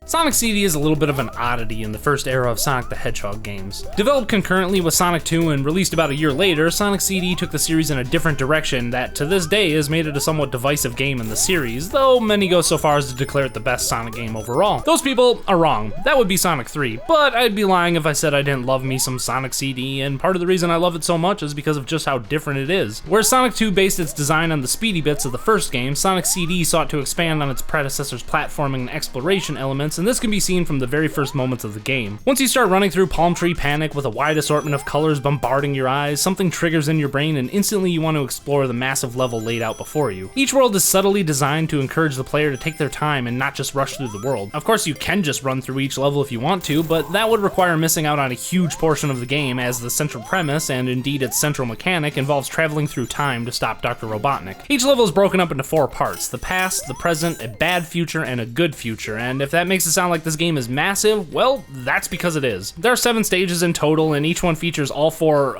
Sonic CD is a little bit of an oddity in the first era of Sonic the Hedgehog games. Developed concurrently with Sonic 2 and released about a year later, Sonic CD took the series in a different direction that to this day has made it a somewhat divisive game in the series, though many go so far as to declare it the best Sonic game overall. Those people are wrong. That would be Sonic 3, but I'd be lying if I said I didn't love me some Sonic CD, and part of the reason I love it so much is because of just how different it is. Whereas Sonic 2 based its design on the speedy bits of the first game, Sonic CD sought to expand on its predecessor's platforming and exploration elements, and this can be seen from the very first moments of the game. Once you start running through Palm Tree Panic with a wide assortment of colors bombarding your eyes, something triggers in your brain and instantly you want to explore the massive level laid out before you. Each world is subtly designed to encourage the player to take their time and not just rush through the world. Of course you can just run through each level if you want to, but that would require missing out on a huge portion of the game, as the central premise, and indeed its central mechanic, involves traveling through time to stop Dr. Robotnik. Each level is broken up into 4 parts: the past, the present, a bad future, and a good future, and if that makes it sound like this game is massive, well, that's because it is. There are 7 stages in total, and each one features all 4,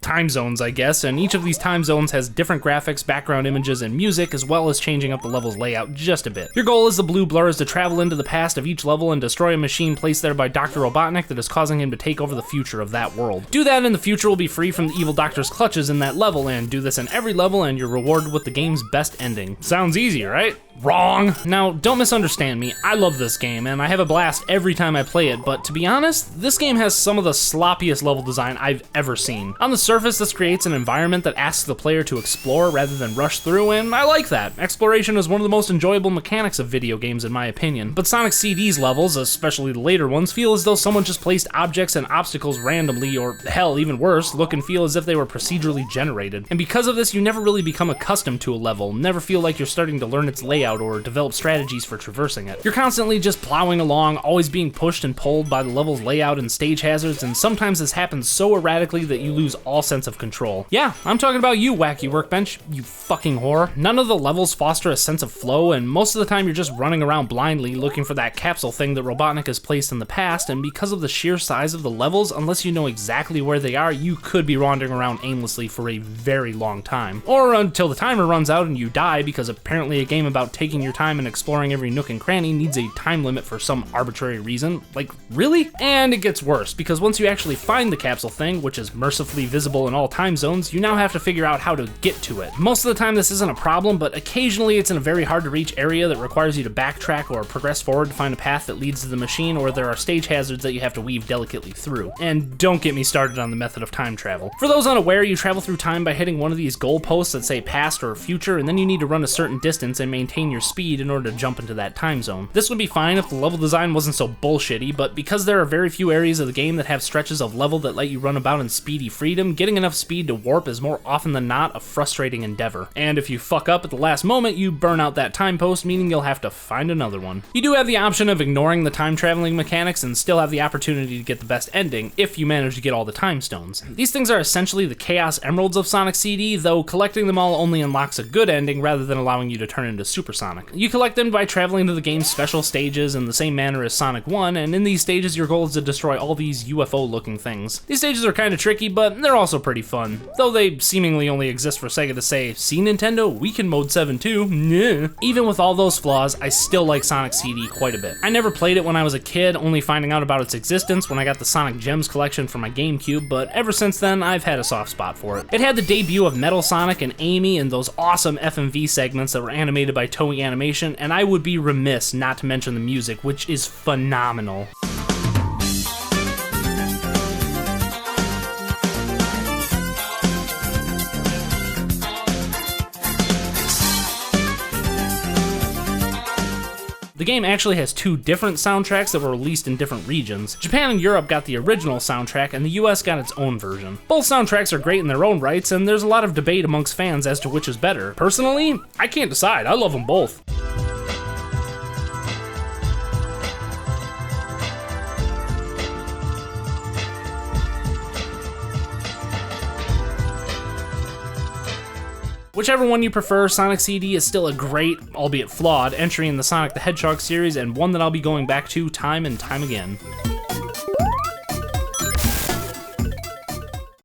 time zones, I guess, and each of these time zones has different graphics, background images, and music, as well as changing up the level's layout just a bit. Your goal as the blue blur is to travel into the past of each level and destroy a machine placed there by Dr. Robotnik that is causing him to take over the future of that world. Do that and the future will be free from the evil doctor's clutches in that level, and do this in every level and you're rewarded with the game's best ending. Sounds easy, right? Wrong. Now, don't misunderstand me, I love this game, and I have a blast every time I play it, but to be honest, this game has some of the sloppiest level design I've ever seen. On the surface, this creates an environment that asks the player to explore rather than rush through, and I like that. Exploration is one of the most enjoyable mechanics of video games in my opinion, but Sonic CD's levels, especially the later ones, feel as though someone just placed objects and obstacles randomly, or hell, even worse, look and feel as if they were procedurally generated. And because of this, you never really become accustomed to a level, never feel like you're starting to learn its layout or develop strategies for traversing it. You're constantly just plowing along, always being pushed and pulled by the level's layout and stage hazards, and sometimes this happens so erratically that you lose all sense of control. Yeah, I'm talking about you, Wacky Workbench, you fucking whore. None of the levels foster a sense of flow, and most of the time you're just running around blindly looking for that capsule thing that Robotnik has placed in the past, and because of the sheer size of the levels, unless you know exactly where they are, you could be wandering around aimlessly for a very long time. Or until the timer runs out and you die, because apparently a game about taking your time and exploring every nook and cranny needs a time limit for some arbitrary reason. Like, really? And it gets worse, because once you actually find the capsule thing, which is mercifully visible in all time zones, you now have to figure out how to get to it. Most of the time this isn't a problem, but occasionally it's in a very hard to reach area that requires you to backtrack or progress forward to find a path that leads to the machine, or there are stage hazards that you have to weave delicately through. And don't get me started on the method of time travel. For those unaware, you travel through time by hitting one of these goalposts that say past or future, and then you need to run a certain distance and maintain your speed in order to jump into that time zone. This would be fine if the level design wasn't so bullshitty, but because there are very few areas of the game that have stretches of level that let you run about in speedy freedom, getting enough speed to warp is more often than not a frustrating endeavor. And if you fuck up at the last moment, you burn out that time post, meaning you'll have to find another one. You do have the option of ignoring the time traveling mechanics and still have the opportunity to get the best ending if you manage to get all the time stones. These things are essentially the Chaos Emeralds of Sonic CD, though collecting them all only unlocks a good ending rather than allowing you to turn into Super Sonic. You collect them by traveling to the game's special stages in the same manner as Sonic 1, and in these stages your goal is to destroy all these UFO looking things. These stages are kinda tricky, but they're also pretty fun, though they seemingly only exist for Sega to say, "See Nintendo, we can mode 7 too, yeah." Even with all those flaws, I still like Sonic CD quite a bit. I never played it when I was a kid, only finding out about its existence when I got the Sonic Gems collection for my GameCube, but ever since then I've had a soft spot for it. It had the debut of Metal Sonic and Amy and those awesome FMV segments that were animated by Toei-animation, and I would be remiss not to mention the music, which is phenomenal. The game actually has 2 different soundtracks that were released in different regions. Japan and Europe got the original soundtrack, and the US got its own version. Both soundtracks are great in their own rights, and there's a lot of debate amongst fans as to which is better. Personally, I can't decide, I love them both. Whichever one you prefer, Sonic CD is still a great, albeit flawed, entry in the Sonic the Hedgehog series, and one that I'll be going back to time and time again.